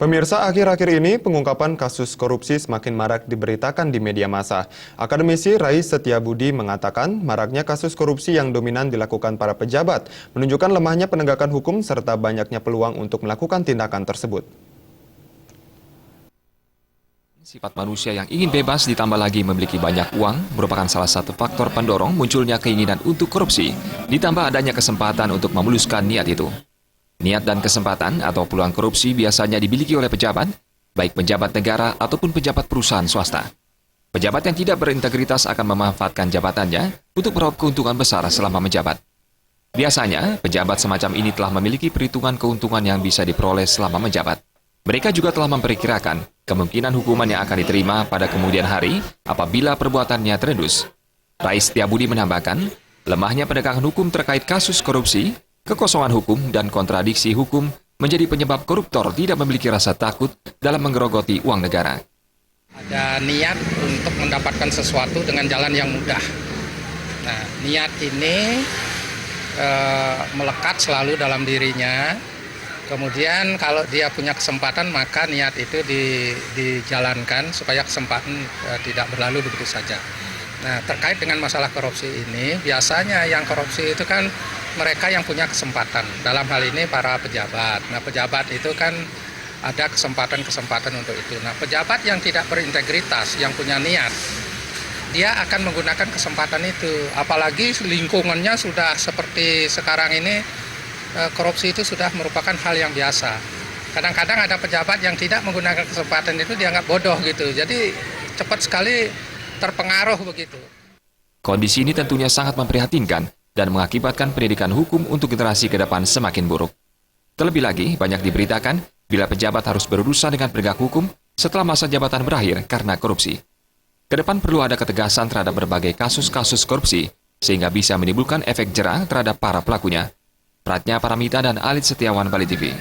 Pemirsa, akhir-akhir ini pengungkapan kasus korupsi semakin marak diberitakan di media massa. Akademisi Rais Setiabudi mengatakan maraknya kasus korupsi yang dominan dilakukan para pejabat, menunjukkan lemahnya penegakan hukum serta banyaknya peluang untuk melakukan tindakan tersebut. Sifat manusia yang ingin bebas ditambah lagi memiliki banyak uang merupakan salah satu faktor pendorong munculnya keinginan untuk korupsi, ditambah adanya kesempatan untuk memuluskan niat itu. Niat dan kesempatan atau peluang korupsi biasanya dimiliki oleh pejabat, baik pejabat negara ataupun pejabat perusahaan swasta. Pejabat yang tidak berintegritas akan memanfaatkan jabatannya untuk meraup keuntungan besar selama menjabat. Biasanya, pejabat semacam ini telah memiliki perhitungan keuntungan yang bisa diperoleh selama menjabat. Mereka juga telah memperkirakan kemungkinan hukuman yang akan diterima pada kemudian hari apabila perbuatannya terendus. Rais Setiabudi menambahkan, lemahnya penegakan hukum terkait kasus korupsi, kekosongan hukum dan kontradiksi hukum menjadi penyebab koruptor tidak memiliki rasa takut dalam menggerogoti uang negara. Ada niat untuk mendapatkan sesuatu dengan jalan yang mudah. Nah, niat ini melekat selalu dalam dirinya. Kemudian kalau dia punya kesempatan maka niat itu dijalankan supaya kesempatan tidak berlalu begitu saja. Nah, terkait dengan masalah korupsi ini, biasanya yang korupsi itu kan mereka yang punya kesempatan. Dalam hal ini para pejabat. Nah, pejabat itu kan ada kesempatan-kesempatan untuk itu. Nah, pejabat yang tidak berintegritas, yang punya niat, dia akan menggunakan kesempatan itu. Apalagi lingkungannya sudah seperti sekarang ini, korupsi itu sudah merupakan hal yang biasa. Kadang-kadang ada pejabat yang tidak menggunakan kesempatan itu dianggap bodoh gitu. Jadi cepat sekali terpengaruh begitu. Kondisi ini tentunya sangat memprihatinkan dan mengakibatkan pendidikan hukum untuk generasi ke depan semakin buruk. Terlebih lagi, banyak diberitakan bila pejabat harus berurusan dengan penegak hukum setelah masa jabatan berakhir karena korupsi. Kedepan perlu ada ketegasan terhadap berbagai kasus-kasus korupsi, sehingga bisa menimbulkan efek jera terhadap para pelakunya. Pratnya Paramita dan Alit Setiawan, Bali TV.